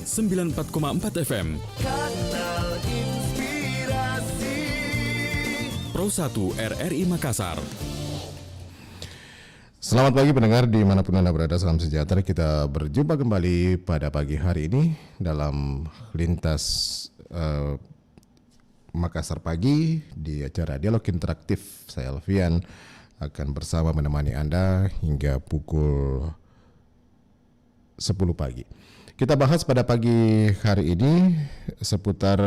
94,4 FM. Kanal Inspirasi Pro 1 RRI Makassar. Selamat pagi pendengar dimanapun Anda berada, salam sejahtera. Kita berjumpa kembali pada pagi hari ini dalam lintas Makassar Pagi di acara Dialog Interaktif. Saya Alfian akan bersama menemani Anda hingga pukul 10 pagi. Kita bahas pada pagi hari ini seputar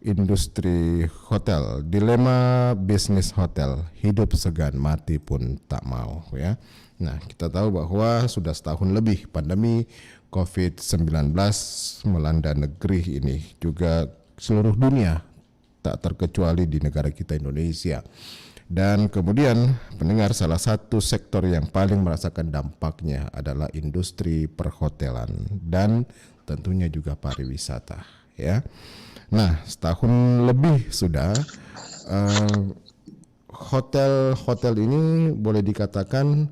industri hotel, dilema bisnis hotel, hidup segan mati pun tak mau ya. Nah, kita tahu bahwa sudah setahun lebih pandemi COVID-19 melanda negeri ini, juga seluruh dunia tak terkecuali di negara kita Indonesia. Dan kemudian pendengar, salah satu sektor yang paling merasakan dampaknya adalah industri perhotelan dan tentunya juga pariwisata ya. Nah, setahun lebih sudah hotel-hotel ini boleh dikatakan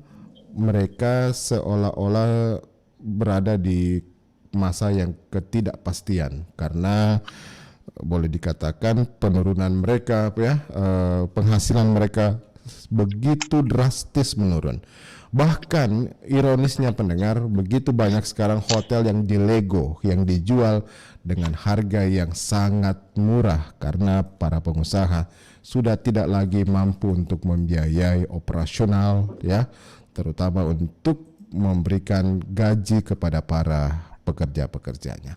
mereka seolah-olah berada di masa yang ketidakpastian karena boleh dikatakan penurunan mereka penghasilan mereka begitu drastis menurun. Bahkan ironisnya pendengar, begitu banyak sekarang hotel yang dilego, yang dijual dengan harga yang sangat murah karena para pengusaha sudah tidak lagi mampu untuk membiayai operasional ya, terutama untuk memberikan gaji kepada para pekerja-pekerjanya.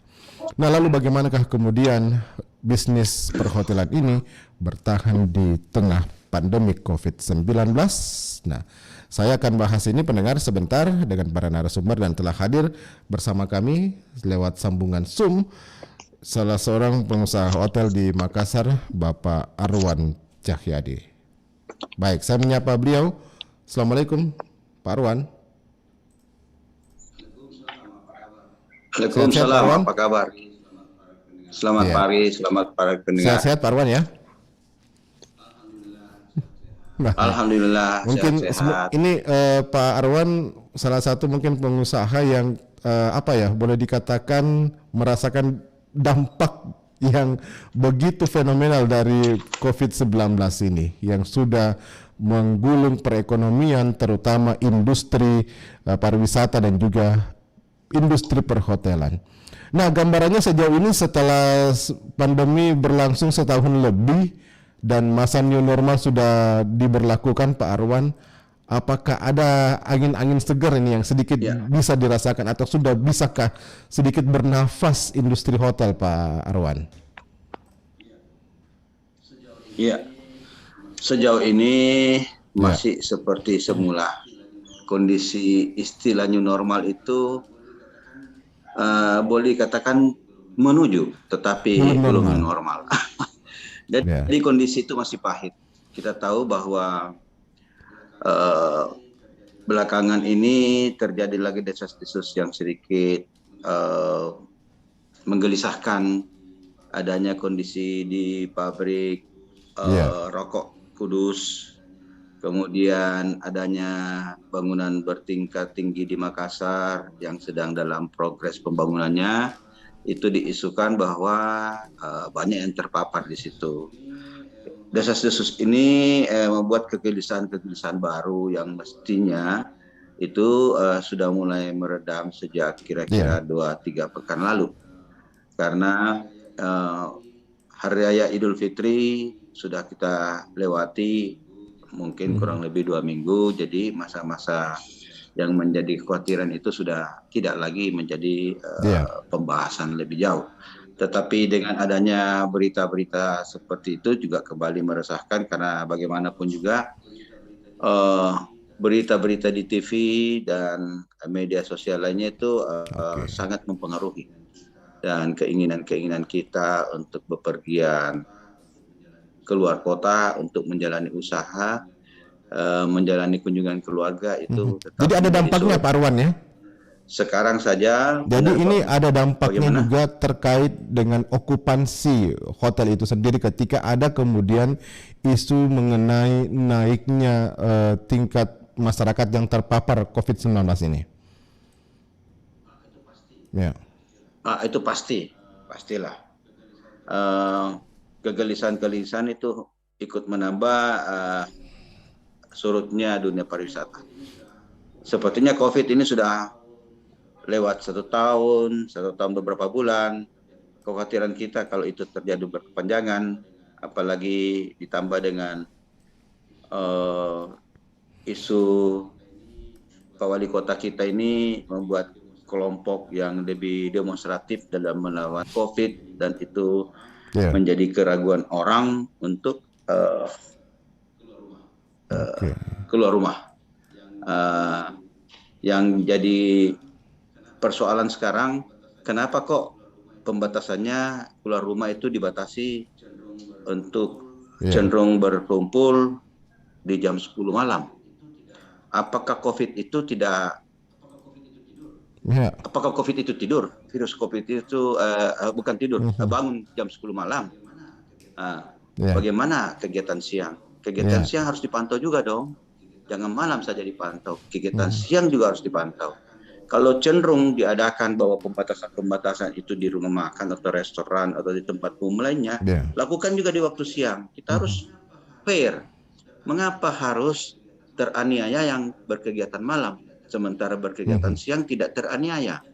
Nah, lalu bagaimanakah kemudian bisnis perhotelan ini bertahan di tengah pandemi COVID-19? Nah, saya akan bahas ini pendengar sebentar dengan para narasumber dan telah hadir bersama kami lewat sambungan Zoom salah seorang pengusaha hotel di Makassar, Bapak Arwan Cahyadi. Baik, saya menyapa beliau. Assalamualaikum, Pak Arwan. Waalaikumsalam, apa kabar? Selamat pagi, selamat para pendengar. Sehat-sehat Pak Arwan ya? Nah, Alhamdulillah, mungkin sehat-sehat. Ini Pak Arwan salah satu mungkin pengusaha yang boleh dikatakan merasakan dampak yang begitu fenomenal dari COVID-19 ini yang sudah menggulung perekonomian terutama industri pariwisata dan juga industri perhotelan. Nah, gambarannya sejauh ini setelah pandemi berlangsung setahun lebih dan masa new normal sudah diberlakukan, Pak Arwan, apakah ada angin-angin segar ini yang sedikit bisa dirasakan atau sudah bisakah sedikit bernafas industri hotel, Pak Arwan? Iya, sejauh ini masih seperti semula. Kondisi istilah new normal itu boleh dikatakan menuju, tetapi belum normal. Jadi kondisi itu masih pahit. Kita tahu bahwa belakangan ini terjadi lagi desas-desus yang sedikit menggelisahkan, adanya kondisi di pabrik rokok Kudus. Kemudian adanya bangunan bertingkat tinggi di Makassar yang sedang dalam progres pembangunannya, itu diisukan bahwa banyak yang terpapar di situ. Desas-desus ini membuat kegelisahan-kegelisahan baru yang mestinya itu sudah mulai meredam sejak kira-kira 2-3 pekan lalu. Karena Hari Raya Idul Fitri sudah kita lewati mungkin kurang lebih 2 minggu, jadi masa-masa yang menjadi kekhawatiran itu sudah tidak lagi menjadi pembahasan lebih jauh. Tetapi dengan adanya berita-berita seperti itu juga kembali meresahkan, karena bagaimanapun juga berita-berita di TV dan media sosial lainnya itu sangat mempengaruhi dan keinginan-keinginan kita untuk bepergian keluar kota untuk menjalani usaha, menjalani kunjungan keluarga itu. Jadi ada dampaknya Pak Arwan ya? Sekarang saja. Jadi ini ada dampaknya juga terkait dengan okupansi hotel itu sendiri ketika ada kemudian isu mengenai naiknya tingkat masyarakat yang terpapar COVID-19 ini. Ya. Itu pastilah. Kegelisahan-kegelisahan itu ikut menambah surutnya dunia pariwisata. Sepertinya COVID ini sudah lewat 1 tahun beberapa bulan. Kekhawatiran kita kalau itu terjadi berkepanjangan, apalagi ditambah dengan isu Pak Wali Kota kita ini membuat kelompok yang lebih demonstratif dalam melawan COVID, dan itu menjadi keraguan orang untuk keluar rumah. Yang jadi persoalan sekarang, kenapa kok pembatasannya keluar rumah itu dibatasi untuk cenderung berkumpul di jam 10 malam? Apakah COVID itu tidak? Apakah COVID itu tidur? Virus COVID itu bukan tidur, bangun jam 10 malam. Bagaimana kegiatan siang? Kegiatan siang harus dipantau juga dong. Jangan malam saja dipantau. Kegiatan siang juga harus dipantau. Kalau cenderung diadakan bahwa pembatasan itu di rumah makan atau restoran atau di tempat umum lainnya, lakukan juga di waktu siang. Kita harus fair. Mengapa harus teraniaya yang berkegiatan malam, sementara berkegiatan siang tidak teraniaya?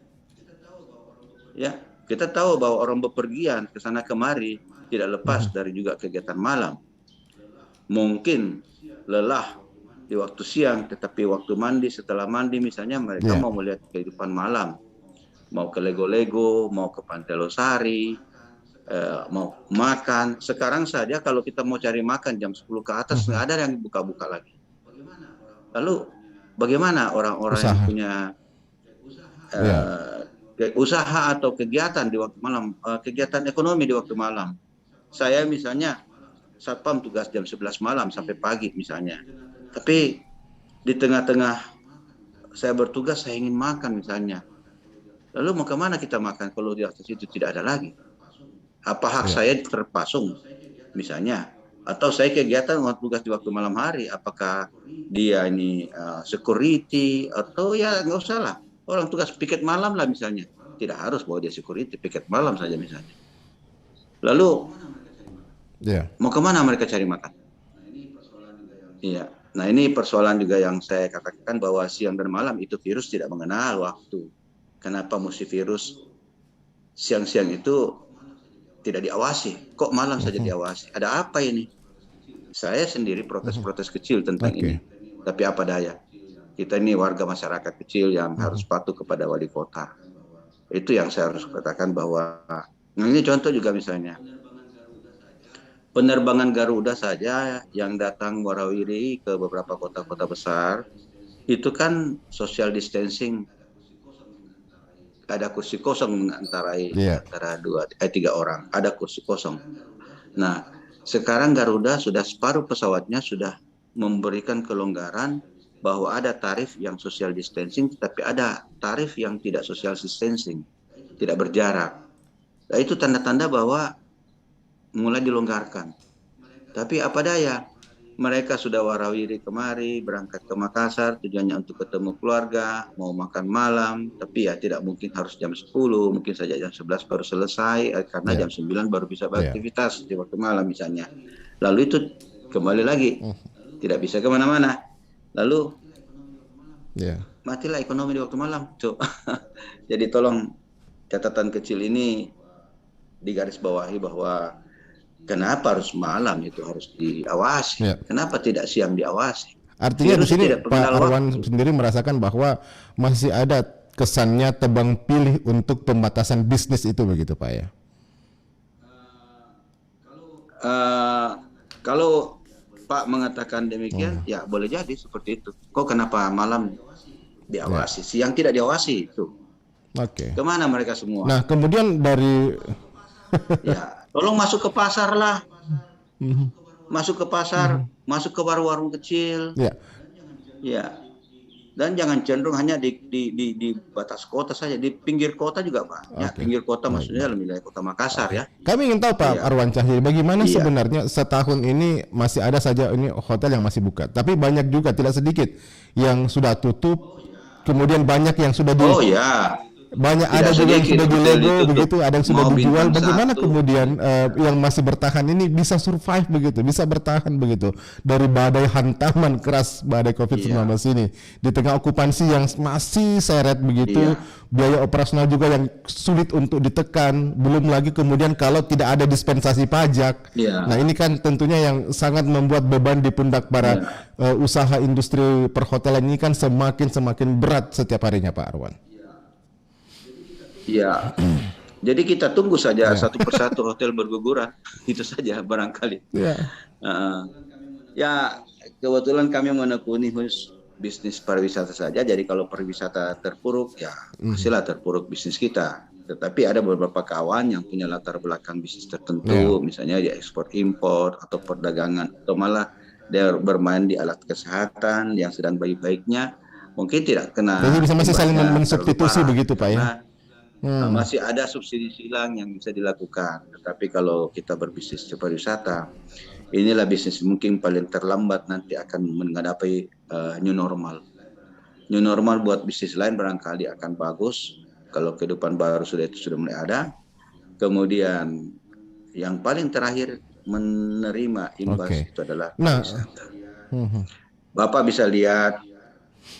Ya, kita tahu bahwa orang bepergian ke sana kemari tidak lepas dari juga kegiatan malam. Mungkin lelah di waktu siang, tetapi waktu mandi, setelah mandi misalnya mereka mau melihat kehidupan malam, mau ke Lego-Lego, mau ke Pantai Losari, mau makan. Sekarang saja kalau kita mau cari makan jam 10 ke atas nggak ada yang buka-buka lagi. Lalu bagaimana orang-orang yang punya usaha atau kegiatan di waktu malam, kegiatan ekonomi di waktu malam? Saya misalnya satpam tugas jam 11 malam sampai pagi misalnya. Tapi di tengah-tengah saya bertugas, saya ingin makan misalnya. Lalu mau kemana kita makan kalau di atas itu tidak ada lagi? Apa hak saya terpasung misalnya? Atau saya kegiatan tugas di waktu malam hari, apakah dia ini security atau ya nggak usah lah. Orang tugas piket malam lah misalnya. Tidak harus bahwa dia security, piket malam saja misalnya. Lalu mau kemana mereka cari makan? Iya. Nah ini persoalan juga yang saya katakan bahwa siang dan malam itu virus tidak mengenal waktu. Kenapa mesti virus siang-siang itu tidak diawasi? Kok malam saja diawasi? Ada apa ini? Saya sendiri protes-protes kecil tentang ini. Tapi apa daya? Kita ini warga masyarakat kecil yang harus patuh kepada wali kota. Itu yang saya harus katakan bahwa, nah ini contoh juga misalnya. Penerbangan Garuda saja yang datang warawiri ke beberapa kota-kota besar, itu kan social distancing. Ada kursi kosong antara 3 orang, ada kursi kosong. Nah, sekarang Garuda sudah separuh pesawatnya sudah memberikan kelonggaran bahwa ada tarif yang social distancing, tapi ada tarif yang tidak social distancing, tidak berjarak. Nah, itu tanda-tanda bahwa mulai dilonggarkan. Tapi apa daya, mereka sudah warawiri kemari, berangkat ke Makassar, tujuannya untuk ketemu keluarga, mau makan malam, tapi ya tidak mungkin harus jam 10, mungkin saja jam 11 baru selesai, karena jam 9 baru bisa beraktivitas di waktu malam misalnya. Lalu itu kembali lagi, tidak bisa kemana-mana. Lalu matilah ekonomi di waktu malam. Jadi tolong catatan kecil ini digarisbawahi bahwa kenapa harus malam itu harus diawasi? Kenapa tidak siang diawasi? Artinya di sini Pak Arwan sendiri merasakan bahwa masih ada kesannya tebang pilih untuk pembatasan bisnis itu begitu Pak ya? Kalau Pak mengatakan demikian, ya boleh jadi seperti itu. Kok kenapa malam diawasi, siang tidak diawasi itu? Kemana mereka semua? Nah kemudian dari tolong masuk ke pasar lah, masuk ke pasar, masuk ke warung-warung kecil, dan jangan cenderung hanya di batas kota saja, di pinggir kota juga Pak. Ya, pinggir kota maksudnya wilayah kota Makassar ya. Kami ingin tahu Pak Arwan Cahyadi, bagaimana sebenarnya setahun ini masih ada saja ini hotel yang masih buka, tapi banyak juga tidak sedikit yang sudah tutup, kemudian banyak yang sudah banyak Tidak ada juga yang sedikit sudah hotel dilego ditutup. begitu, ada yang sudah Mau dijual. bintang Bagaimana satu. kemudian yang masih bertahan ini bisa survive begitu, bisa bertahan begitu dari badai hantaman keras badai COVID-19 ini di tengah okupansi yang masih seret begitu, biaya operasional juga yang sulit untuk ditekan, belum lagi kemudian kalau tidak ada dispensasi pajak. Nah ini kan tentunya yang sangat membuat beban di pundak para usaha industri perhotelan ini kan semakin berat setiap harinya, Pak Arwan. Ya, jadi kita tunggu saja satu persatu hotel berguguran, itu saja barangkali. Ya, kebetulan kami menekuni bisnis pariwisata saja. Jadi kalau pariwisata terpuruk, ya pastilah terpuruk bisnis kita. Tetapi ada beberapa kawan yang punya latar belakang bisnis tertentu, misalnya dia ekspor impor atau perdagangan, atau malah dia bermain di alat kesehatan yang sedang baik-baiknya, mungkin tidak kena. Jadi bisa masih saling mensubstitusi begitu, Pak ya? Masih ada subsidi silang yang bisa dilakukan. Tetapi kalau kita berbisnis di pariwisata, inilah bisnis mungkin paling terlambat nanti akan menghadapi new normal. New normal buat bisnis lain barangkali akan bagus kalau kehidupan baru sudah mulai ada. Kemudian yang paling terakhir menerima imbas itu adalah pariwisata. Bapak bisa lihat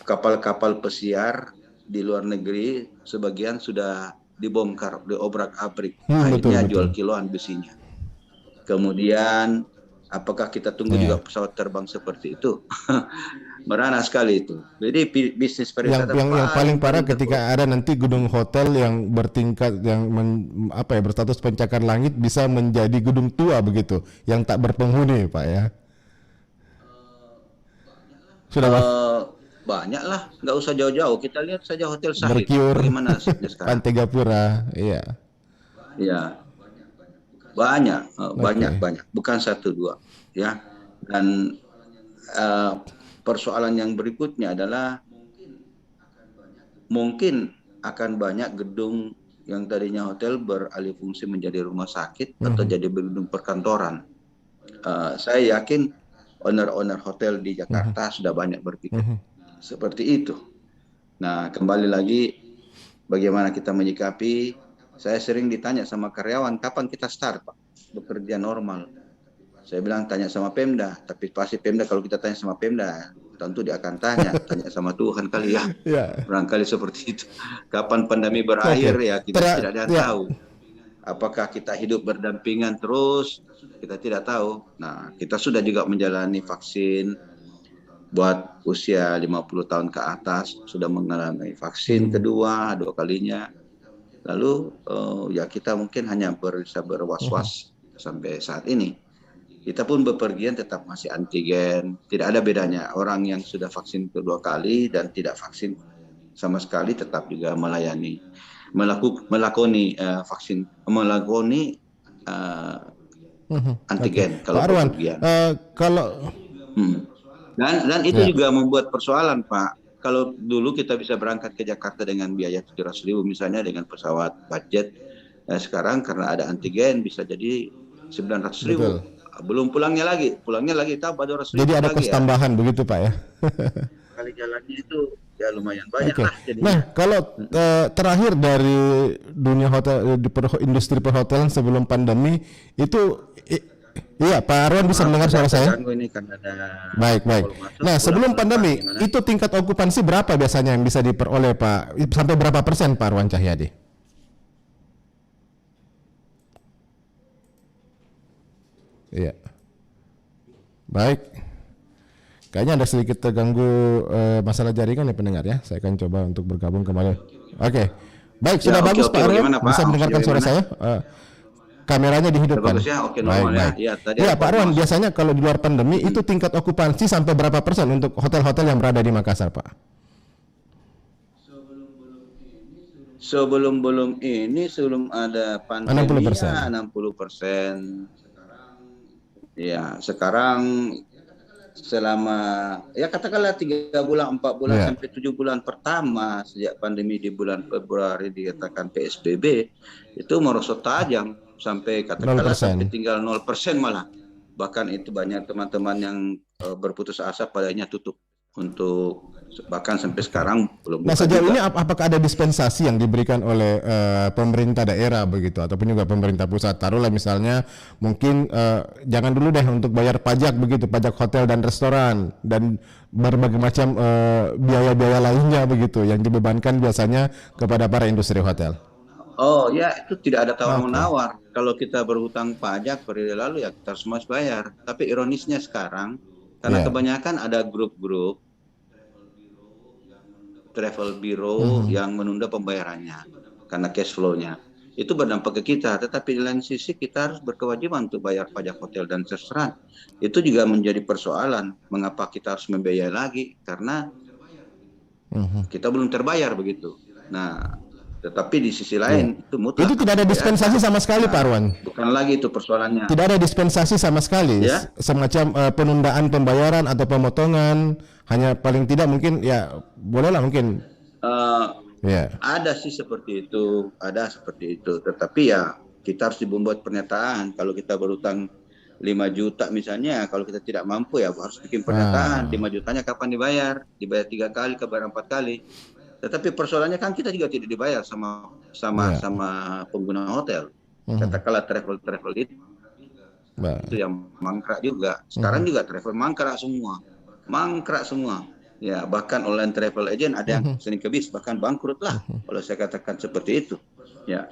kapal-kapal pesiar di luar negeri sebagian sudah dibongkar, diobrak-abrik, akhirnya jual kiloan besinya. Kemudian apakah kita tunggu juga pesawat terbang seperti itu? Merana sekali itu. Jadi bisnis pariwisata yang paling parah ketika ada nanti gedung hotel yang bertingkat yang berstatus pencakar langit bisa menjadi gedung tua begitu, yang tak berpenghuni, Pak ya. Sudah banyak lah, nggak usah jauh-jauh. Kita lihat saja Hotel Sahid, bagaimana sekarang. Pantai Gapura, banyak, bukan satu dua, ya. Dan persoalan yang berikutnya adalah mungkin akan banyak gedung yang tadinya hotel beralih fungsi menjadi rumah sakit atau jadi gedung perkantoran. Saya yakin owner-owner hotel di Jakarta sudah banyak berpikir seperti itu. Nah, kembali lagi bagaimana kita menyikapi. Saya sering ditanya sama karyawan, kapan kita start, Pak, bekerja normal? Saya bilang tanya sama Pemda, tapi pasti Pemda kalau kita tanya sama Pemda, tentu dia akan tanya sama Tuhan kali ya. Barangkali seperti itu. Kapan pandemi berakhir ya kita tidak ada yang tahu. Apakah kita hidup berdampingan terus? Kita tidak tahu. Nah, kita sudah juga menjalani vaksin buat usia 50 tahun ke atas, sudah mengalami vaksin kedua, 2 kalinya. Lalu ya kita mungkin hanya bisa berwas-was sampai saat ini. Kita pun bepergian tetap masih antigen. Tidak ada bedanya. Orang yang sudah vaksin kedua kali dan tidak vaksin sama sekali tetap juga melakoni vaksin, melakoni antigen kalau bepergian. Dan itu juga membuat persoalan, Pak. Kalau dulu kita bisa berangkat ke Jakarta dengan biaya 700.000 misalnya dengan pesawat budget, sekarang karena ada antigen bisa jadi 900.000. Belum pulangnya lagi tambah 200.000. Jadi ada kos tambahan begitu, Pak ya. Kali jalannya itu ya lumayan banyak lah. Nah, kalau terakhir dari dunia hotel, industri perhotelan sebelum pandemi itu. Iya, Pak Arwan bisa mendengar suara saya? Baik. Nah, sebelum pandemi, itu tingkat okupansi berapa biasanya yang bisa diperoleh, Pak? Sampai berapa persen, Pak Arwan Cahyadi? Iya. Baik. Kayaknya ada sedikit terganggu masalah jaringan ya pendengar ya. Saya akan coba untuk bergabung kembali. Oke. Baik, sudah bagus Pak Arwan. Bisa mendengarkan suara saya? Kameranya dihidupkan. Baik. Ya, Pak Arwan, biasanya kalau di luar pandemi itu tingkat okupansi sampai berapa persen untuk hotel-hotel yang berada di Makassar, Pak? Sebelum ada pandemi 60%. Ya, sekarang selama ya katakanlah 3 bulan, 4 bulan sampai 7 bulan pertama sejak pandemi di bulan Februari dikatakan PSBB itu merosot tajam sampai katakanlah sampai tinggal 0% malah. Bahkan itu banyak teman-teman yang berputus asa padanya tutup untuk bahkan sampai sekarang belum Nah buka sejauh juga. ini apakah ada dispensasi yang diberikan oleh pemerintah daerah begitu ataupun juga pemerintah pusat? Taruhlah misalnya mungkin jangan dulu deh untuk bayar pajak begitu, pajak hotel dan restoran dan berbagai macam biaya-biaya lainnya begitu yang dibebankan biasanya kepada para industri hotel. Oh ya, itu tidak ada tawar Oke. menawar. Kalau kita berhutang pajak periode lalu ya kita harus bayar. Tapi ironisnya sekarang karena Iya. kebanyakan ada grup-grup travel bureau yang menunda pembayarannya karena cash flow-nya. Itu berdampak ke kita, tetapi di lain sisi kita harus berkewajiban untuk bayar pajak hotel dan restoran. Itu juga menjadi persoalan, mengapa kita harus membiayai lagi, karena kita belum terbayar begitu. Nah, tetapi di sisi lain itu mutlak. Itu tidak ada dispensasi sama sekali Pak Arwan. Bukan lagi itu persoalannya. Tidak ada dispensasi sama sekali, Ya. semacam penundaan pembayaran atau pemotongan, hanya paling tidak mungkin ya bolehlah mungkin. Ya. Ada sih seperti itu, ada seperti itu. Tetapi ya kita harus membuat pernyataan. Kalau kita berutang 5 juta misalnya, kalau kita tidak mampu ya harus bikin pernyataan. 5 jutanya kapan dibayar? Dibayar 3 kali, kebayar 4 kali. Tetapi persoalannya kan kita juga tidak dibayar sama pengguna hotel. Katakanlah travel itu yang mangkrak juga. Sekarang juga travel mangkrak semua. Ya, bahkan online travel agent ada yang sering kebis, bahkan bangkrut lah. Kalau saya katakan seperti itu. Ya.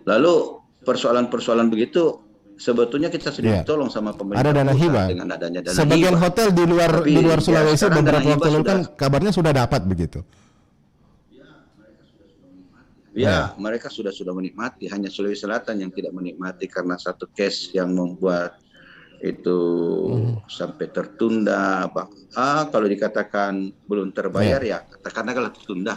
Lalu persoalan-persoalan begitu sebetulnya kita sudah ditolong sama pemerintah. Ada dana hibah. Dengan adanya dana sebagian hibah. hotel di luar Sulawesi sekarang beberapa dana hibah waktu lalu kan sudah- kabarnya sudah dapat begitu. Ya, mereka sudah menikmati. Hanya Sulawesi Selatan yang tidak menikmati karena satu case yang membuat itu sampai tertunda. Kalau dikatakan belum terbayar ya katakanlah tertunda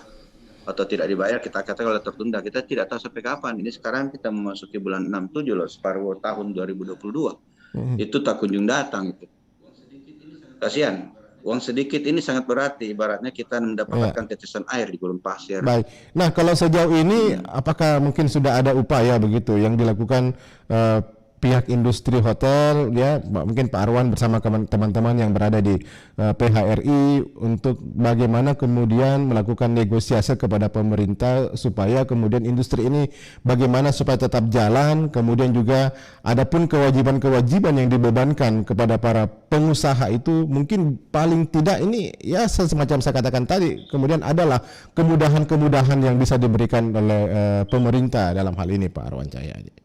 atau tidak dibayar, kita katakanlah tertunda. Kita tidak tahu sampai kapan. Ini sekarang kita memasuki bulan 6-7 loh, separuh tahun 2022. Itu tak kunjung datang itu. Kasihan. Uang sedikit ini sangat berarti, ibaratnya kita mendapatkan tetesan air di gurun pasir. Baik. Nah, kalau sejauh ini apakah mungkin sudah ada upaya begitu yang dilakukan pihak industri hotel ya, mungkin Pak Arwan bersama teman-teman yang berada di PHRI untuk bagaimana kemudian melakukan negosiasi kepada pemerintah supaya kemudian industri ini bagaimana supaya tetap jalan, kemudian juga adapun kewajiban-kewajiban yang dibebankan kepada para pengusaha itu mungkin paling tidak ini ya semacam saya katakan tadi, kemudian adalah kemudahan-kemudahan yang bisa diberikan oleh pemerintah dalam hal ini Pak Arwan Cahyadi.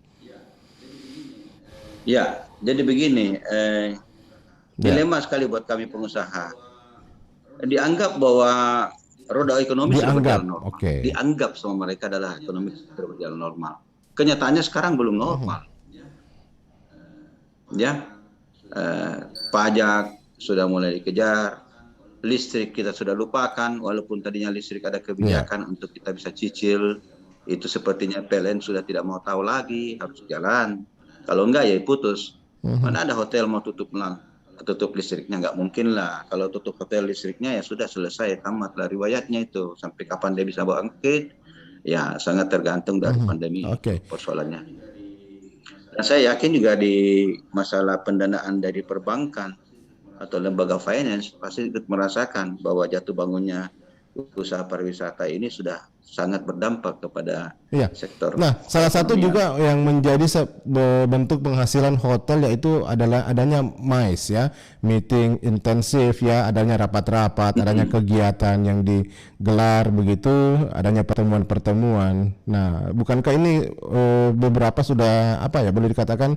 Ya, jadi begini, dilema sekali buat kami pengusaha. Dianggap bahwa roda ekonomi sudah berjalan normal. Dianggap sama mereka adalah ekonomi sudah berjalan normal. Kenyataannya sekarang belum normal. Ya, pajak sudah mulai dikejar, listrik kita sudah lupakan, walaupun tadinya listrik ada kebijakan untuk kita bisa cicil, itu sepertinya PLN sudah tidak mau tahu lagi, harus jalan. Kalau enggak ya putus. Mana ada hotel mau tutup listriknya, nggak mungkin lah. Kalau tutup hotel listriknya ya sudah selesai, tamat lah riwayatnya itu. Sampai kapan dia bisa bangkit? Ya sangat tergantung dari pandemi persoalannya. Dan saya yakin juga di masalah pendanaan dari perbankan atau lembaga finance pasti ikut merasakan bahwa jatuh bangunnya usaha pariwisata ini sudah sangat berdampak kepada sektor. Nah, salah satu juga yang menjadi bentuk penghasilan hotel yaitu adalah adanya MICE ya, meeting intensif ya, adanya rapat-rapat, adanya kegiatan yang digelar begitu, adanya pertemuan-pertemuan. Nah, bukankah ini beberapa sudah boleh dikatakan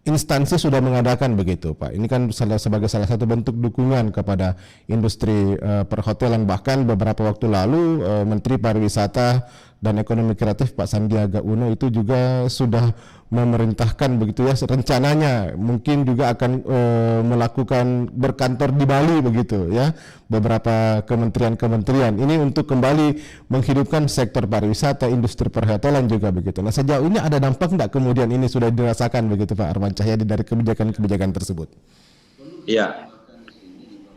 instansi sudah mengadakan begitu Pak. Ini kan sebagai salah satu bentuk dukungan kepada industri perhotelan. Bahkan beberapa waktu lalu Menteri Pariwisata dan Ekonomi Kreatif Pak Sandiaga Uno itu juga sudah memerintahkan begitu ya, rencananya mungkin juga akan melakukan berkantor di Bali begitu ya, beberapa kementerian ini untuk kembali menghidupkan sektor pariwisata, industri perhotelan juga begitu. Nah, sejauh ini ada dampak enggak kemudian ini sudah dirasakan begitu Pak Arwan Cahyadi dari kebijakan-kebijakan tersebut? Ya,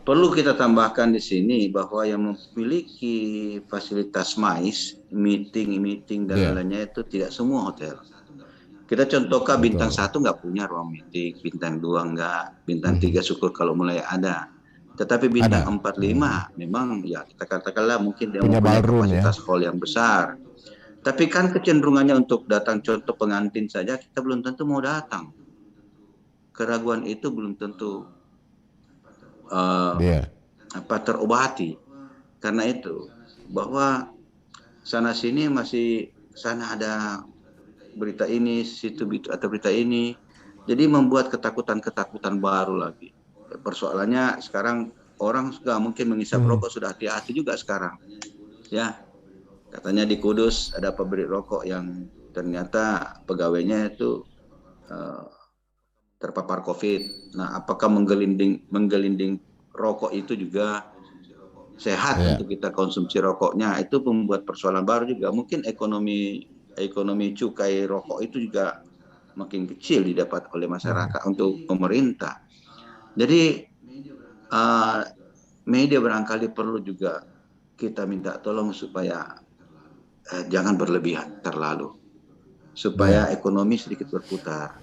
perlu kita tambahkan di sini bahwa yang memiliki fasilitas MICE, meeting dan lainnya itu tidak semua hotel. Kita contohkan bintang 1 nggak punya ruang meeting, bintang 2 nggak, bintang 3 syukur kalau mulai ada. Tetapi bintang Ada. 4, 5 memang ya kita katakanlah mungkin dia Punya mempunyai ballroom, ya. kapasitas hall yang besar. Tapi kan kecenderungannya untuk datang, contoh pengantin saja kita belum tentu mau datang. Keraguan itu belum tentu Iya. terobati. Karena itu bahwa sana sini masih sana ada berita ini, situ atau berita ini. Jadi membuat ketakutan-ketakutan baru lagi. Persoalannya sekarang orang sudah mungkin menghisap rokok sudah hati-hati juga sekarang. Ya, katanya di Kudus ada pabrik rokok yang ternyata pegawainya itu terpapar COVID. Nah, apakah menggelinding rokok itu juga sehat untuk kita konsumsi rokoknya? Itu membuat persoalan baru juga. Mungkin ekonomi cukai rokok itu juga makin kecil didapat oleh masyarakat untuk pemerintah. Jadi media barangkali perlu juga kita minta tolong supaya jangan berlebihan terlalu, supaya ekonomi sedikit berputar.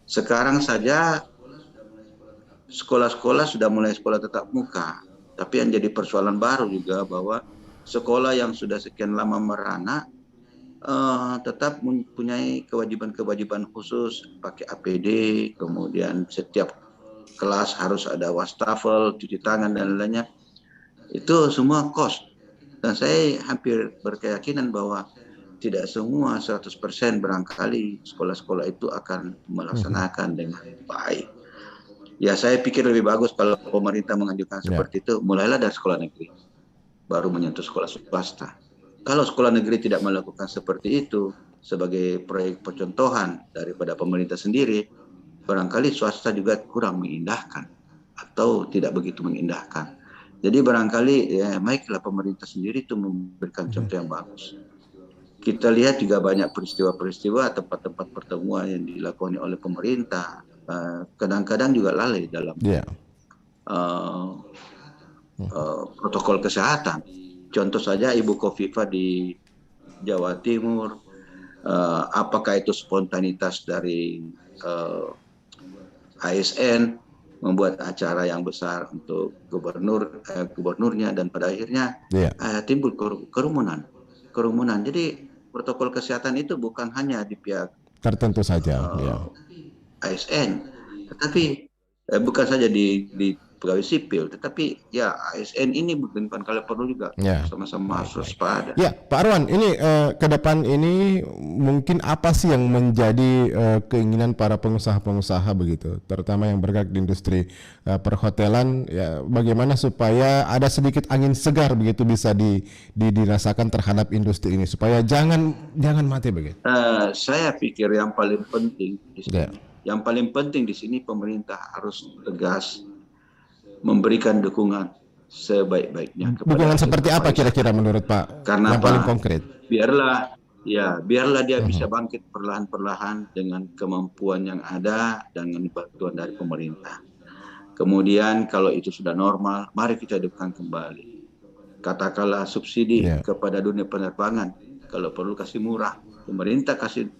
Sekarang saja sekolah-sekolah sudah mulai sekolah tatap muka, tapi yang jadi persoalan baru juga bahwa sekolah yang sudah sekian lama merana tetap mempunyai kewajiban-kewajiban khusus, pakai APD, kemudian setiap kelas harus ada wastafel, cuci tangan dan lainnya. Itu semua cost. Dan saya hampir berkeyakinan bahwa tidak semua 100% barangkali sekolah-sekolah itu akan melaksanakan dengan baik. Ya, saya pikir lebih bagus kalau pemerintah menganjurkan seperti itu, mulailah dari sekolah negeri, baru menyentuh sekolah swasta. Kalau sekolah negeri tidak melakukan seperti itu sebagai proyek percontohan daripada pemerintah sendiri, barangkali swasta juga kurang mengindahkan atau tidak begitu mengindahkan. Jadi barangkali ya baiklah pemerintah sendiri itu memberikan contoh yang bagus. Kita lihat juga banyak peristiwa-peristiwa tempat-tempat pertemuan yang dilakukan oleh pemerintah. Kadang-kadang juga lalai dalam protokol kesehatan. Contoh saja Ibu Khofifah di Jawa Timur, apakah itu spontanitas dari ASN membuat acara yang besar untuk gubernurnya dan pada akhirnya timbul kerumunan. Jadi protokol kesehatan itu bukan hanya di pihak tertentu saja, ASN, tetapi bukan saja di pegawai sipil, tetapi ya ASN ini bukan kali perlu juga sama-sama harus waspada. Ya, Pak Arwan, ini ke depan ini mungkin apa sih yang menjadi keinginan para pengusaha-pengusaha begitu, terutama yang bergerak di industri perhotelan, ya bagaimana supaya ada sedikit angin segar begitu bisa dirasakan terhadap industri ini supaya jangan mati begitu. Saya pikir yang paling penting di sini, yang paling penting di sini pemerintah harus tegas memberikan dukungan sebaik-baiknya. Dukungan seperti apa kira-kira menurut Pak? Karena yang paling konkret? Biarlah dia bisa bangkit perlahan-perlahan dengan kemampuan yang ada dengan bantuan dari pemerintah. Kemudian kalau itu sudah normal, mari kita hidupkan kembali. Katakanlah subsidi kepada dunia penerbangan, kalau perlu kasih murah. Pemerintah kasih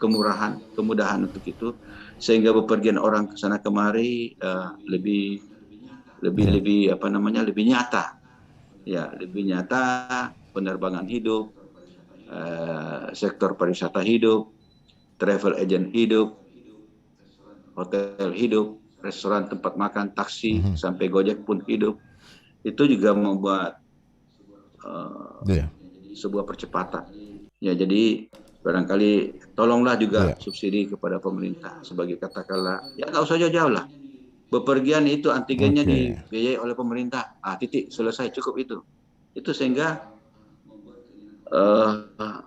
kemudahan untuk itu, sehingga bepergian orang ke sana kemari lebih nyata. Ya, lebih nyata, penerbangan hidup, sektor pariwisata hidup, travel agent hidup, hotel hidup, restoran, tempat makan, taksi, sampai Gojek pun hidup. Itu juga membuat sebuah percepatan. Ya, jadi barangkali tolonglah juga subsidi kepada pemerintah sebagai katakanlah, ya nggak usah jauh-jauh lah. Bepergian itu antigennya dibiayai oleh pemerintah. Titik, selesai, cukup itu. Itu sehingga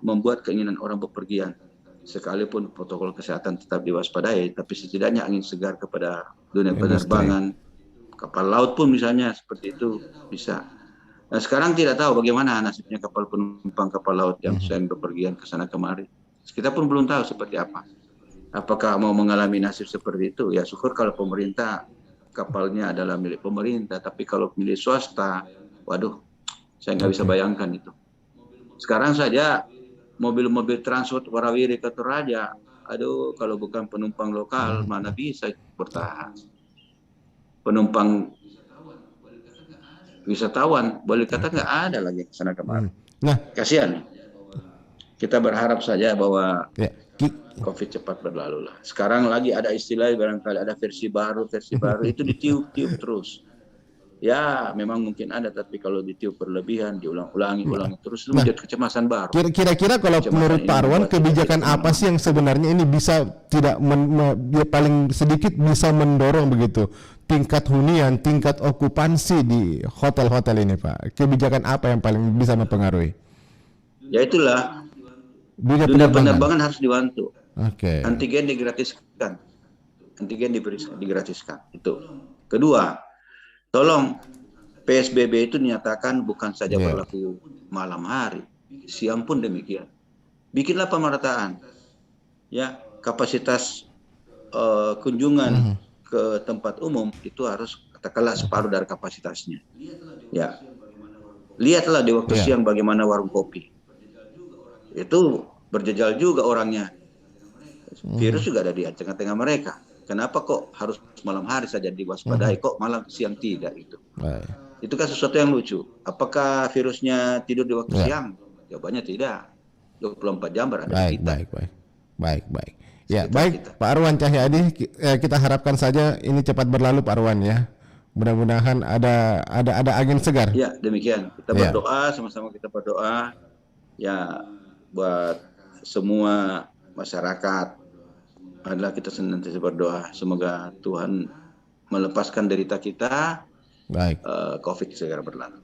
membuat keinginan orang bepergian. Sekalipun protokol kesehatan tetap diwaspadai, tapi setidaknya angin segar kepada dunia penerbangan. Kapal laut pun misalnya seperti itu bisa. Nah, sekarang tidak tahu bagaimana nasibnya kapal penumpang kapal laut yang sedang bepergian ke sana kemari. Kita pun belum tahu seperti apa. Apakah mau mengalami nasib seperti itu? Ya syukur kalau pemerintah kapalnya adalah milik pemerintah, tapi kalau milik swasta, waduh, saya nggak bisa bayangkan itu. Sekarang saja mobil-mobil transport warawiri ke Toraja, aduh, kalau bukan penumpang lokal mana bisa bertahan. Penumpang wisatawan boleh kata nggak ada lagi ke sana kemari. Nah, Kasihan. Kita berharap saja bahwa ya, COVID cepat berlalu lah. Sekarang lagi ada istilah barangkali ada versi baru itu ditiup-tiup terus. Ya, memang mungkin ada, tapi kalau ditiup berlebihan, diulang-ulangi terus, itu menjadi kecemasan baru. Kira-kira kalau Kecemasan menurut ini Pak Arwan, membuat kebijakan kita apa sih yang sebenarnya ini bisa tidak ya paling sedikit bisa mendorong begitu tingkat hunian, tingkat okupansi di hotel-hotel ini, Pak? Kebijakan apa yang paling bisa mempengaruhi? Ya itulah, Dunia dunia penerbangan. penerbangan harus dibantu. Oke. Antigen digratiskan. Digratiskan. Itu. Kedua, tolong PSBB itu dinyatakan bukan saja berlaku malam hari, siang pun demikian. Bikinlah pemerataan. Ya, kapasitas kunjungan ke tempat umum itu harus katakanlah separuh dari kapasitasnya. Ya. Lihatlah di waktu siang bagaimana warung kopi. Itu berjejal juga orangnya. Virus juga ada di tengah-tengah mereka. Kenapa kok harus malam hari saja diwaspadai, kok malam siang tidak itu? Itu kan sesuatu yang lucu. Apakah virusnya tidur di waktu siang? Jawabannya tidak. 24 jam berada di kita. Baik. Ya, baik Pak Arwan Cahyadi, kita harapkan saja ini cepat berlalu Pak Arwan ya. Mudah-mudahan ada angin segar. Ya, demikian. Kita berdoa, sama-sama kita berdoa ya buat semua masyarakat. Adalah kita senantiasa berdoa semoga Tuhan melepaskan derita kita. Baik. COVID segera berlalu.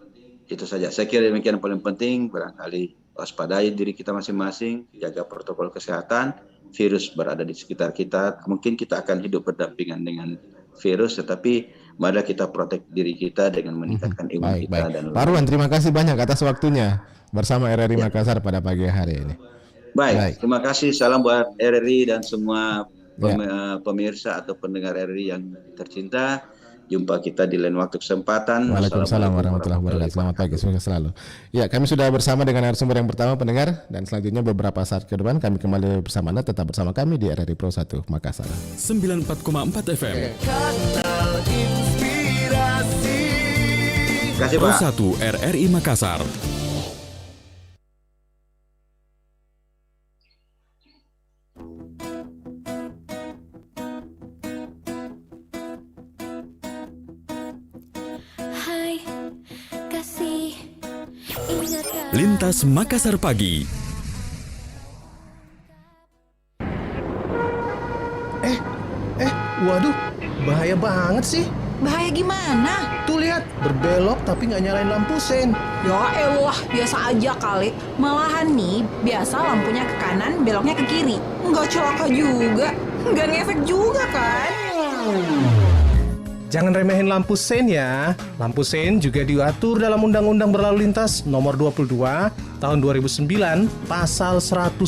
Itu saja. Saya kira demikian yang paling penting. Barangkali waspadai diri kita masing-masing, jaga protokol kesehatan. Virus berada di sekitar kita. Mungkin kita akan hidup berdampingan dengan virus, tetapi marilah kita protek diri kita dengan meningkatkan imun kita. Dan Pak Arwan, terima kasih banyak atas waktunya bersama RRI Makassar pada pagi hari ini. Baik, terima kasih. Salam buat RRI dan semua pemirsa atau pendengar RRI yang tercinta. Jumpa kita di lain waktu kesempatan. Waalaikumsalam warahmatullahi wabarakatuh. Selamat pagi, semoga selalu. Ya, kami sudah bersama dengan narasumber yang pertama pendengar, dan selanjutnya beberapa saat ke depan kami kembali bersama Anda, tetap bersama kami di RRI Pro 1 Makassar. 94,4 FM. Kanal Inspirasi. Terima kasih, Pro Pak. 1 RRI Makassar. Hai, kasih ingatkan. Lintas Makassar Pagi. Waduh, bahaya banget sih. Bahaya gimana? Tuh lihat, berbelok tapi nggak nyalain lampu sen. Ya elah, biasa aja kali. Malahan nih, biasa lampunya ke kanan, beloknya ke kiri. Nggak celaka juga, nggak ngefek juga kan? Jangan remehin lampu sen ya. Lampu sen juga diatur dalam Undang-Undang Berlalu Lintas Nomor 22 Tahun 2009 Pasal 112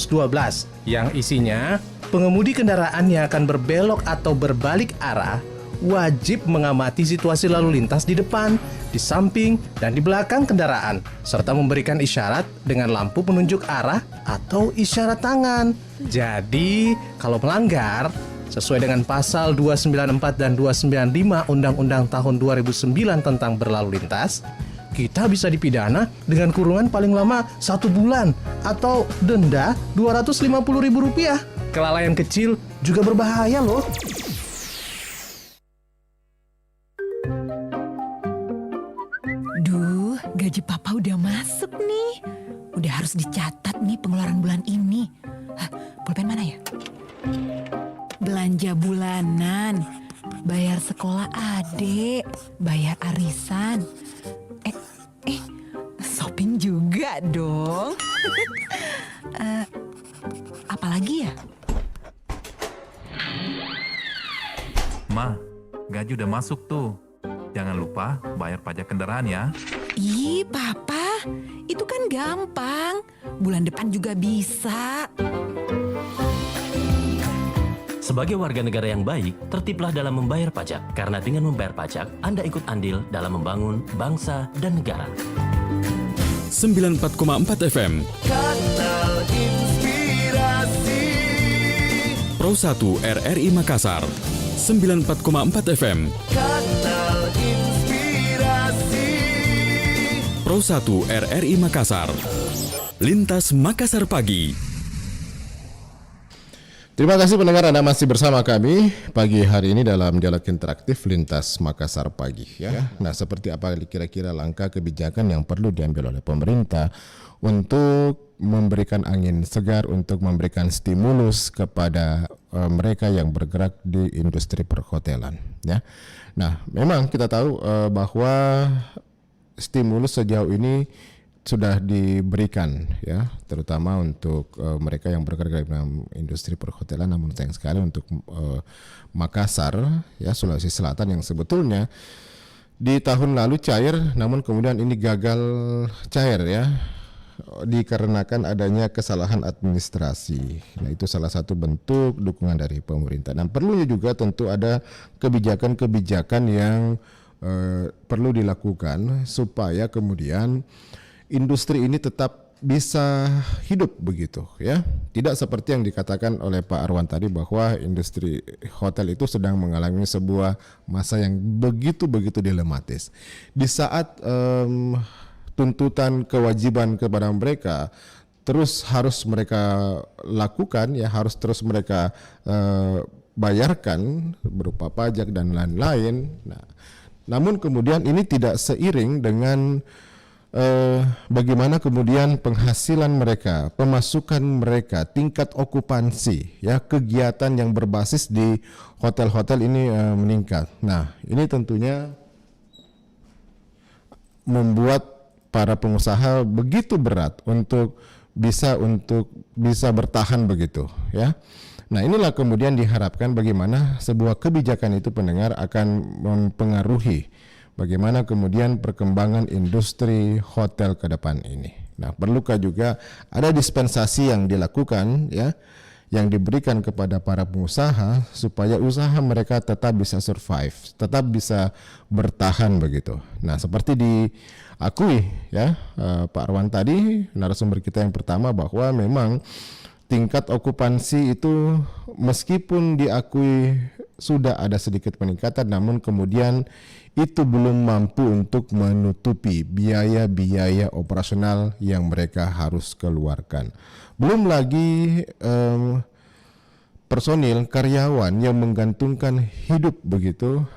yang isinya pengemudi kendaraan yang akan berbelok atau berbalik arah wajib mengamati situasi lalu lintas di depan, di samping, dan di belakang kendaraan, serta memberikan isyarat dengan lampu penunjuk arah atau isyarat tangan. Jadi, kalau melanggar, sesuai dengan pasal 294 dan 295 Undang-Undang tahun 2009 tentang berlalu lintas, kita bisa dipidana dengan kurungan paling lama 1 bulan atau denda Rp250.000. Kelalaian kecil juga berbahaya loh. Duh, gaji papa udah masuk nih. Udah harus dicatat nih pengeluaran bulan ini. Hah, pulpen mana ya? Belanja bulanan, bayar sekolah adik, bayar arisan. Shopping juga dong. Apalagi ya? Ma, gaji udah masuk tuh. Jangan lupa bayar pajak kendaraan ya. Ih, papa, itu kan gampang. Bulan depan juga bisa. Sebagai warga negara yang baik, tertiblah dalam membayar pajak. Karena dengan membayar pajak, Anda ikut andil dalam membangun bangsa dan negara. 94,4 FM. Kanal Inspirasi. Pro 1 RRI Makassar. 94,4 FM. Kanal Inspirasi. Pro 1 RRI Makassar. Lintas Makassar Pagi. Terima kasih pendengar, Anda masih bersama kami pagi hari ini dalam dialog interaktif Lintas Makassar Pagi ya. Nah, seperti apa kira-kira langkah kebijakan yang perlu diambil oleh pemerintah untuk memberikan angin segar, untuk memberikan stimulus kepada mereka yang bergerak di industri perhotelan ya. Nah, memang kita tahu bahwa stimulus sejauh ini sudah diberikan ya, terutama untuk mereka yang bergerak dalam industri perhotelan. Namun sayang sekali untuk Makassar ya, Sulawesi Selatan yang sebetulnya di tahun lalu cair, namun kemudian ini gagal cair ya, dikarenakan adanya kesalahan administrasi. Nah, itu salah satu bentuk dukungan dari pemerintah. Dan perlunya juga tentu ada kebijakan-kebijakan yang perlu dilakukan supaya kemudian industri ini tetap bisa hidup begitu ya. Tidak seperti yang dikatakan oleh Pak Arwan tadi bahwa industri hotel itu sedang mengalami sebuah masa yang begitu dilematis. Di saat tuntutan kewajiban kepada mereka terus harus mereka lakukan ya, harus terus mereka bayarkan berupa pajak dan lain-lain. Nah, namun kemudian ini tidak seiring dengan bagaimana kemudian penghasilan mereka, pemasukan mereka, tingkat okupansi ya, kegiatan yang berbasis di hotel-hotel ini meningkat. Nah, ini tentunya membuat para pengusaha begitu berat untuk bisa bertahan begitu ya. Nah, inilah kemudian diharapkan bagaimana sebuah kebijakan itu pendengar akan mempengaruhi bagaimana kemudian perkembangan industri hotel ke depan ini. Nah, perlukah juga ada dispensasi yang dilakukan ya, yang diberikan kepada para pengusaha supaya usaha mereka tetap bisa survive, tetap bisa bertahan begitu. Nah, seperti diakui ya Pak Arwan tadi, narasumber kita yang pertama, bahwa memang tingkat okupansi itu meskipun diakui sudah ada sedikit peningkatan, namun kemudian itu belum mampu untuk menutupi biaya-biaya operasional yang mereka harus keluarkan. Belum lagi personil, karyawan yang menggantungkan hidup begitu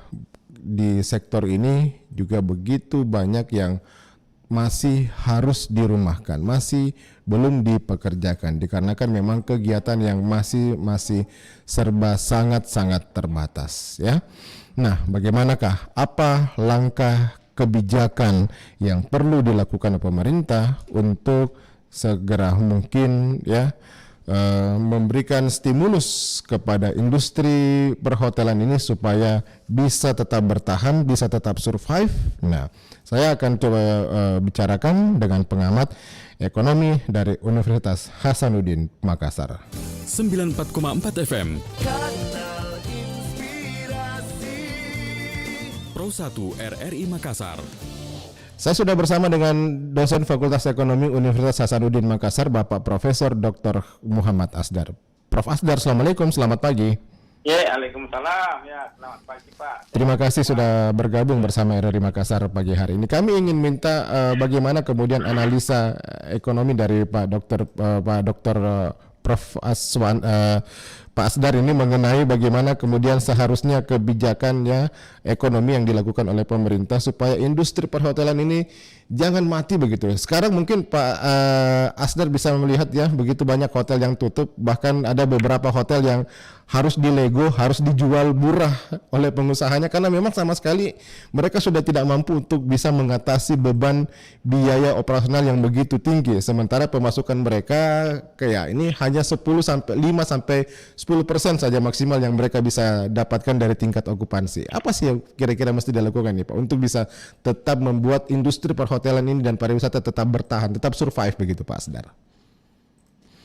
di sektor ini juga begitu banyak yang masih harus dirumahkan, masih belum dipekerjakan dikarenakan memang kegiatan yang masih serba sangat terbatas ya. Nah, bagaimanakah, apa langkah kebijakan yang perlu dilakukan oleh pemerintah untuk segera mungkin ya memberikan stimulus kepada industri perhotelan ini supaya bisa tetap bertahan, bisa tetap survive. Nah, saya akan coba bicarakan dengan pengamat ekonomi dari Universitas Hasanuddin Makassar. 94,4 FM. Kanal Inspirasi. Pro 1 RRI Makassar. Saya sudah bersama dengan dosen Fakultas Ekonomi Universitas Hasanuddin Makassar, Bapak Profesor Dr. Muhammad Asdar. Prof. Asdar, Assalamualaikum, selamat pagi. Ya, Waalaikumsalam. Ya, selamat pagi Pak. Terima kasih sudah bergabung bersama RRI Makassar pagi hari ini. Kami ingin minta bagaimana kemudian analisa ekonomi dari Pak Dr. Prof. Aswan, Pak Asdar ini mengenai bagaimana kemudian seharusnya kebijakannya ekonomi yang dilakukan oleh pemerintah supaya industri perhotelan ini jangan mati begitu. Sekarang mungkin Pak Asdar bisa melihat ya, begitu banyak hotel yang tutup, bahkan ada beberapa hotel yang harus dilego, harus dijual murah oleh pengusahanya karena memang sama sekali mereka sudah tidak mampu untuk bisa mengatasi beban biaya operasional yang begitu tinggi. Sementara pemasukan mereka kayak ini hanya 5 sampai 10% saja maksimal yang mereka bisa dapatkan dari tingkat okupansi. Apa sih yang kira-kira mesti dilakukan nih Pak untuk bisa tetap membuat industri perhotelan ini dan pariwisata tetap bertahan, tetap survive begitu Pak Asdar?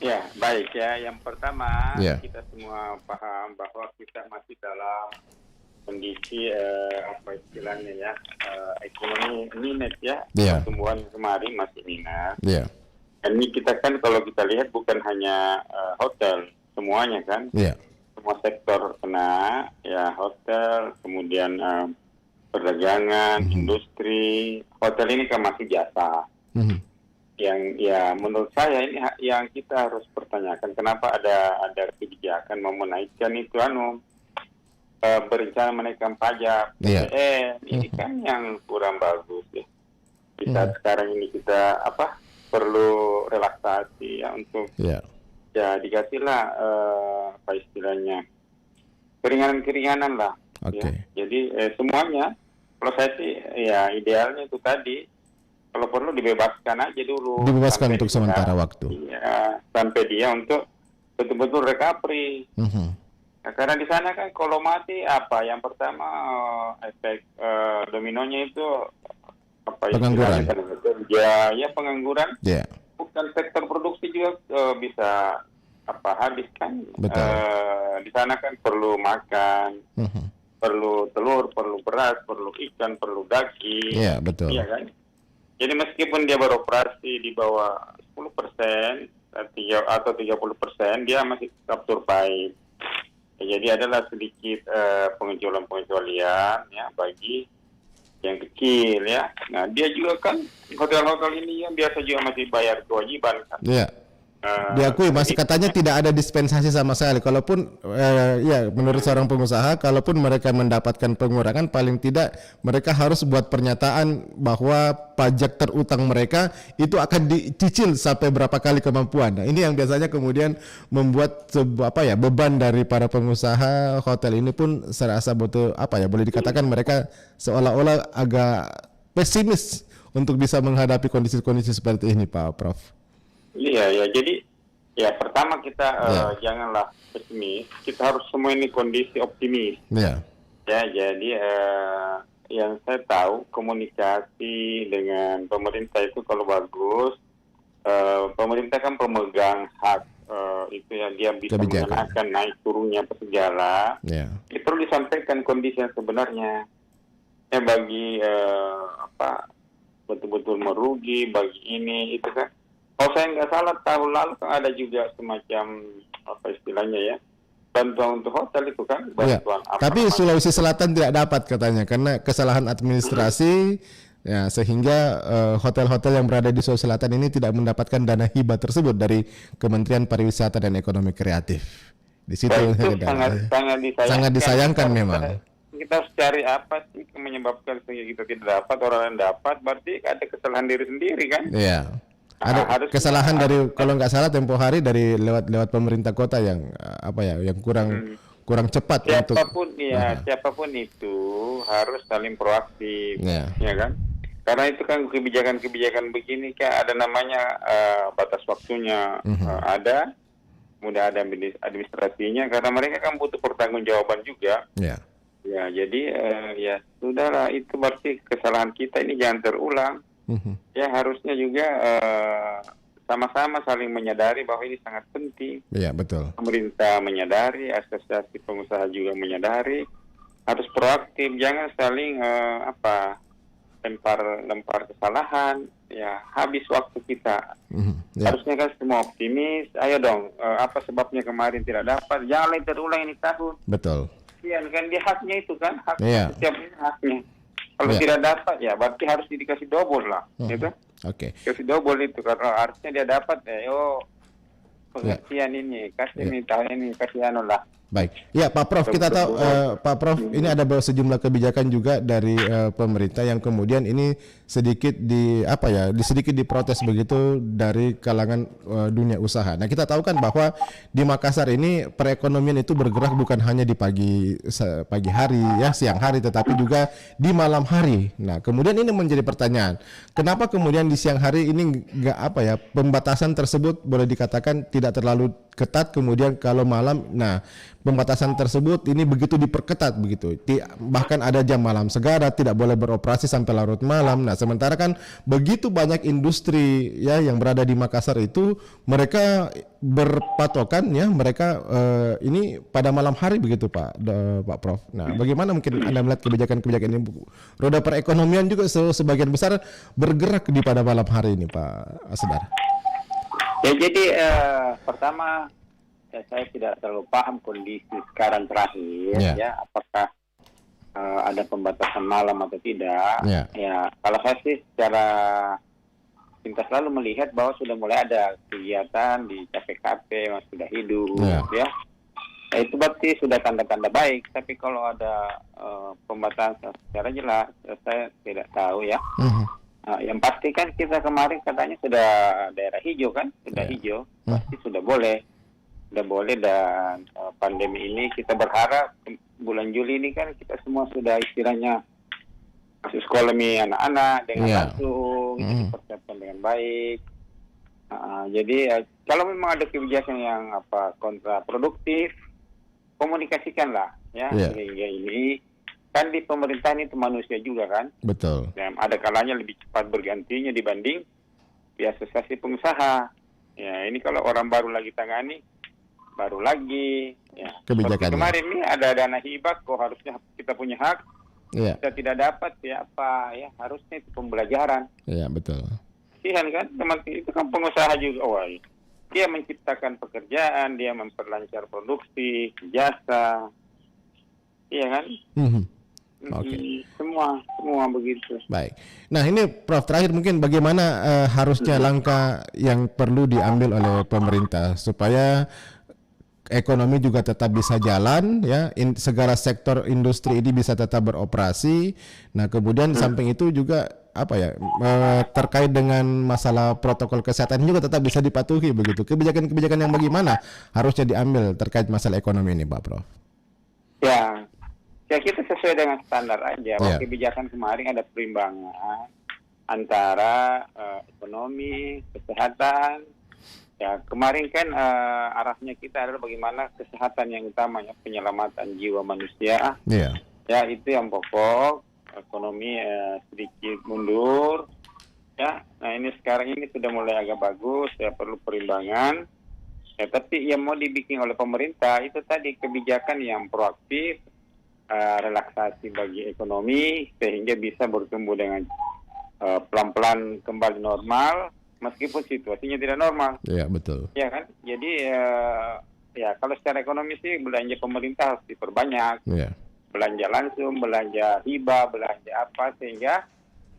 Ya, baik ya. Yang pertama, kita semua paham bahwa kita masih dalam kondisi apa istilahnya ya, ekonomi minus ya. Pertumbuhan kemarin masih minus. Dan ini kita kan kalau kita lihat bukan hanya hotel, semuanya kan. Semua sektor kena, ya hotel, kemudian perdagangan, industri. Hotel ini kan masih jasa. Yang ya menurut saya ini yang kita harus pertanyakan, kenapa ada kebijakan mau menaikkan itu berencana menaikkan pajak PPN. Ini kan yang kurang bagus ya. Kita sekarang ini kita perlu relaksasi ya untuk ya dikasihlah apa istilahnya keringanan lah. Ya. Jadi semuanya kalau saya sih ya idealnya itu tadi, kalau perlu dibebaskan aja dulu. Dibebaskan untuk sementara waktu. Ya, sampai dia untuk betul-betul recovery. Nah, karena di sana kan kalau mati yang pertama efek dominonya itu pengangguran. Ya pengangguran. Yeah. Bukan sektor produksi juga bisa habis kan. Betul. Di sana kan perlu makan, perlu telur, perlu beras, perlu ikan, perlu daging. Iya, betul. Iya kan. Jadi meskipun dia beroperasi di bawah 10% atau 30%, dia masih tetap survive. Ya, jadi adalah sedikit pengecualian ya bagi yang kecil ya. Nah dia juga kan hotel-hotel ini yang biasa juga masih bayar kewajiban kan. Iya. Diakui masih katanya tidak ada dispensasi sama sekali. Kalaupun ya menurut seorang pengusaha, kalaupun mereka mendapatkan pengurangan, paling tidak mereka harus buat pernyataan bahwa pajak terutang mereka itu akan dicicil sampai berapa kali kemampuan. Nah, ini yang biasanya kemudian membuat sebuah beban dari para pengusaha hotel ini pun serasa betul boleh dikatakan mereka seolah-olah agak pesimis untuk bisa menghadapi kondisi-kondisi seperti ini, Pak Prof. Iya ya, jadi ya pertama kita janganlah pesimis, kita harus semua ini kondisi optimis. Ya, jadi yang saya tahu komunikasi dengan pemerintah itu kalau bagus, pemerintah kan pemegang hak itu ya, dia bisa mengenakan naik turunnya apa segala. Itu perlu disampaikan kondisi yang sebenarnya. Ya bagi betul-betul merugi bagi ini itu kan. Kalau saya nggak salah tahun lalu kan ada juga semacam istilahnya ya bantuan untuk hotel itu kan bantuan. Tapi Sulawesi Selatan tidak dapat katanya karena kesalahan administrasi ya sehingga hotel-hotel yang berada di Sulawesi Selatan ini tidak mendapatkan dana hibah tersebut dari Kementerian Pariwisata dan Ekonomi Kreatif. Di situ sangat disayangkan memang. Kita harus cari apa sih yang menyebabkan sehingga kita tidak dapat, orang lain dapat, berarti ada kesalahan diri sendiri kan? Iya. Ada kesalahan dari kalau nggak salah tempo hari dari lewat pemerintah kota yang yang kurang cepat siapapun itu harus saling proaktif ya kan, karena itu kan kebijakan begini kan ada namanya batas waktunya ada mudah ada administrasinya karena mereka kan butuh pertanggungjawaban juga ya jadi ya sudahlah itu berarti kesalahan kita ini jangan terulang. Ya harusnya juga sama-sama saling menyadari bahwa ini sangat penting. Iya betul. Pemerintah menyadari, asosiasi pengusaha juga menyadari, harus proaktif, jangan saling lempar kesalahan. Ya habis waktu kita. Harusnya kan semua optimis. Ayo dong, apa sebabnya kemarin tidak dapat? Jangan lagi terulang ini tahun. Betul. Iya kan dia haknya itu kan, setiap haknya. Kalau tidak dapat ya berarti harus dikasih double lah, gitu. Kasih double itu karena harusnya dia dapat pengertian ini, kasih ini tahun ini kasih lah. Baik, ya Pak Prof, kita tahu Pak Prof ini ada sejumlah kebijakan juga dari pemerintah yang kemudian ini sedikit sedikit diprotes begitu dari kalangan dunia usaha. Nah kita tahu kan bahwa di Makassar ini perekonomian itu bergerak bukan hanya di pagi hari ya siang hari, tetapi juga di malam hari. Nah kemudian ini menjadi pertanyaan, kenapa kemudian di siang hari ini nggak pembatasan tersebut boleh dikatakan tidak terlalu ketat, kemudian kalau malam, nah pembatasan tersebut ini begitu diperketat begitu, bahkan ada jam malam segara, tidak boleh beroperasi sampai larut malam. Nah sementara kan begitu banyak industri ya yang berada di Makassar itu mereka berpatokan ya mereka ini pada malam hari begitu Pak Prof. Nah bagaimana mungkin Anda melihat kebijakan-kebijakan ini? Roda perekonomian juga sebagian besar bergerak di pada malam hari ini Pak Asdar. Ya jadi pertama saya tidak terlalu paham kondisi sekarang terakhir ya apakah ada pembatasan malam atau tidak. Ya. Ya, kalau saya sih secara pintas selalu melihat bahwa sudah mulai ada kegiatan di kafe-kafe yang sudah hidup, ya. Itu berarti sudah tanda-tanda baik. Tapi kalau ada pembatasan secara jelas, saya tidak tahu ya. Yang pasti kan kita kemarin katanya sudah daerah hijau kan, sudah hijau, pasti sudah boleh dan pandemi ini kita berharap bulan Juli ini kan kita semua sudah istilahnya masuk sekolah anak-anak dengan langsung dipersiapkan dengan baik. Jadi kalau memang ada kebijakan yang kontraproduktif, komunikasikanlah ya sehingga ini kan di pemerintahan itu manusia juga kan. Betul. Dan ada kalanya lebih cepat bergantinya dibanding di asosiasi pengusaha. Ya ini kalau orang baru lagi tangani, baru lagi. Ya. Kebijakannya. Kemarin nih ada dana hibah, kok harusnya kita punya hak. Kita tidak dapat ya apa ya harusnya itu pembelajaran. Iya betul. Kasihan kan teman itu kan pengusaha juga. Dia menciptakan pekerjaan, dia memperlancar produksi, jasa. Iya kan? Oke. Semua begitu. Baik. Nah ini Prof terakhir mungkin bagaimana harusnya langkah yang perlu diambil oleh pemerintah supaya ekonomi juga tetap bisa jalan ya, segala sektor industri ini bisa tetap beroperasi. Nah kemudian samping itu juga terkait dengan masalah protokol kesehatan juga tetap bisa dipatuhi begitu. Kebijakan-kebijakan yang bagaimana harusnya diambil terkait masalah ekonomi ini Pak Prof? Ya kita sesuai dengan standar aja. Kebijakan kemarin ada perimbangan antara ekonomi, kesehatan. Ya kemarin kan arahnya kita adalah bagaimana kesehatan yang utamanya, penyelamatan jiwa manusia. Ya itu yang pokok. Ekonomi sedikit mundur. Ya, nah ini sekarang ini sudah mulai agak bagus. Ya perlu perimbangan. Ya tapi yang mau dibikin oleh pemerintah itu tadi kebijakan yang proaktif. Relaksasi bagi ekonomi sehingga bisa bertumbuh dengan pelan-pelan kembali normal meskipun situasinya tidak normal. Iya betul. Ya kan. Jadi ya kalau secara ekonomi sih belanja pemerintah harus diperbanyak. Belanja langsung, belanja hibah, belanja apa sehingga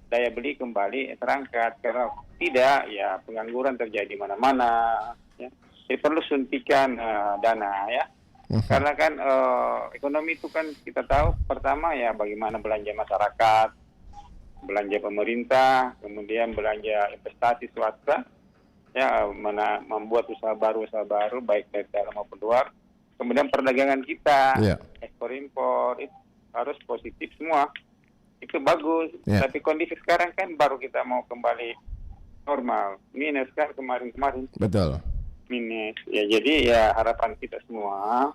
daya beli kembali terangkat. Karena tidak ya pengangguran terjadi mana-mana. Ya. Jadi perlu suntikan dana ya. Karena kan ekonomi itu kan kita tahu pertama ya bagaimana belanja masyarakat, belanja pemerintah, kemudian belanja investasi swasta, ya membuat usaha baru baik dari dalam maupun luar. Kemudian perdagangan kita, ekspor impor itu harus positif semua, itu bagus. Tapi kondisi sekarang kan baru kita mau kembali normal, minus kan kemarin. Betul. Minus. Ya jadi ya harapan kita semua,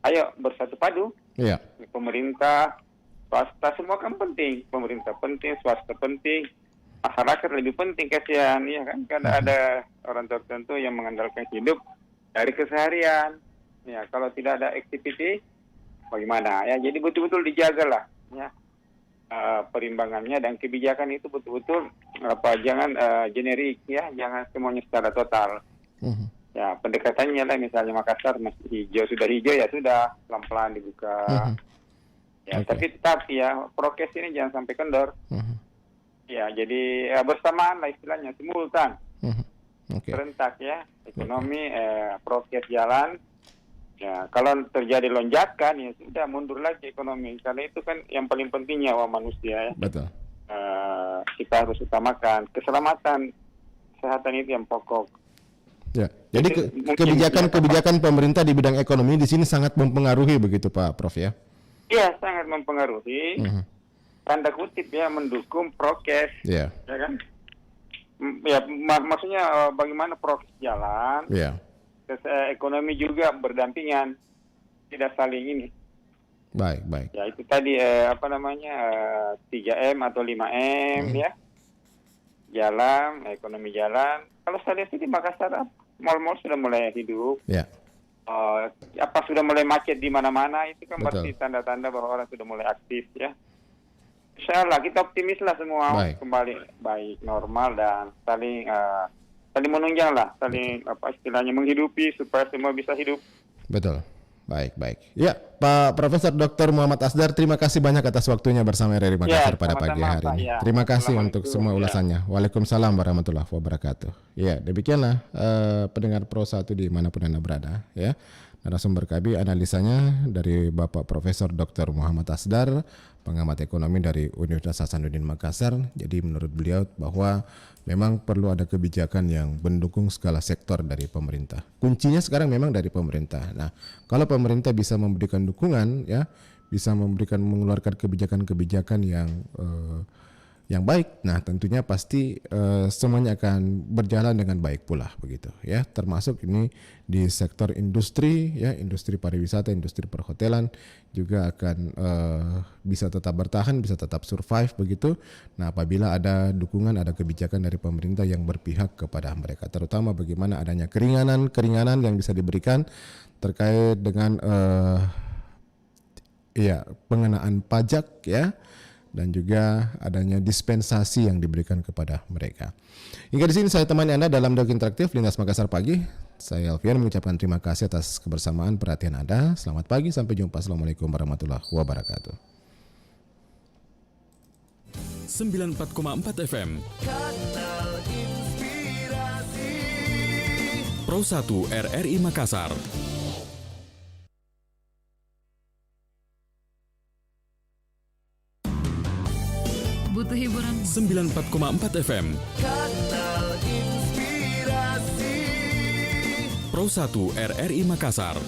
ayo bersatu padu. Pemerintah, swasta semua kan penting. Pemerintah penting, swasta penting, masyarakat lebih penting kasihan ya kan. Karena ada orang tertentu yang mengandalkan hidup dari keseharian. Ya kalau tidak ada activity, bagaimana? Ya jadi betul-betul dijagalah ya perimbangannya dan kebijakan itu betul-betul jangan generik ya, jangan semuanya secara total. Ya pendekatannya lah misalnya Makassar masih hijau, sudah hijau ya sudah pelan-pelan dibuka. Ya tapi tetap ya prokes ini jangan sampai kendor. Ya jadi bersamaan lah istilahnya simultan. Serentak ya ekonomi prokes jalan. Ya kalau terjadi lonjakan ya sudah mundur lagi ekonomi. Karena itu kan yang paling penting nyawa manusia ya. Betul. Kita harus utamakan keselamatan, kesehatan itu yang pokok. Ya, jadi kebijakan pemerintah di bidang ekonomi di sini sangat mempengaruhi begitu Pak Prof ya? Iya, sangat mempengaruhi. Tanda kutip ya mendukung prokes. Ya kan? Ya maksudnya bagaimana prokes jalan? Ekonomi juga berdampingan, tidak saling ini. Baik. Ya itu tadi 3M atau 5M ya. Jalan, ekonomi jalan. Kalau saya lihat di Makassar mal-mal sudah mulai hidup. Sudah mulai macet di mana-mana itu kan berarti tanda-tanda bahwa orang sudah mulai aktif ya. Insyaallah kita optimis lah semua kembali baik normal dan saling menunjang lah, saling istilahnya menghidupi supaya semua bisa hidup. Betul. Baik. Ya, Pak Profesor Dr. Muhammad Asdar, terima kasih banyak atas waktunya bersama RRI Makassar pada pagi hari ini. Terima kasih untuk semua ulasannya. Waalaikumsalam warahmatullahi wabarakatuh. Ya, demikianlah pendengar Pro 1 dimanapun Anda berada. Ya, narasumber kami analisanya dari Bapak Profesor Dr. Muhammad Asdar, pengamat ekonomi dari Universitas Hasanuddin Makassar. Jadi menurut beliau bahwa memang perlu ada kebijakan yang mendukung segala sektor dari pemerintah. Kuncinya sekarang memang dari pemerintah. Nah, kalau pemerintah bisa memberikan dukungan, ya, bisa mengeluarkan kebijakan-kebijakan yang baik, nah tentunya pasti semuanya akan berjalan dengan baik pula begitu, ya. Termasuk ini di sektor industri, ya, industri pariwisata, industri perhotelan juga akan bisa tetap bertahan, bisa tetap survive begitu. Nah, apabila ada dukungan, ada kebijakan dari pemerintah yang berpihak kepada mereka, terutama bagaimana adanya keringanan yang bisa diberikan terkait dengan pengenaan pajak, ya, dan juga adanya dispensasi yang diberikan kepada mereka. Hingga di sini saya temani Anda dalam Dialog Interaktif Lintas Makassar Pagi. Saya Alfian mengucapkan terima kasih atas kebersamaan perhatian Anda. Selamat pagi, sampai jumpa. Assalamualaikum warahmatullahi wabarakatuh. 94,4 FM Kanal Inspirasi Pro 1 RRI Makassar. Butuh hiburan. 94,4 FM Kanal Inspirasi Pro 1 RRI Makassar.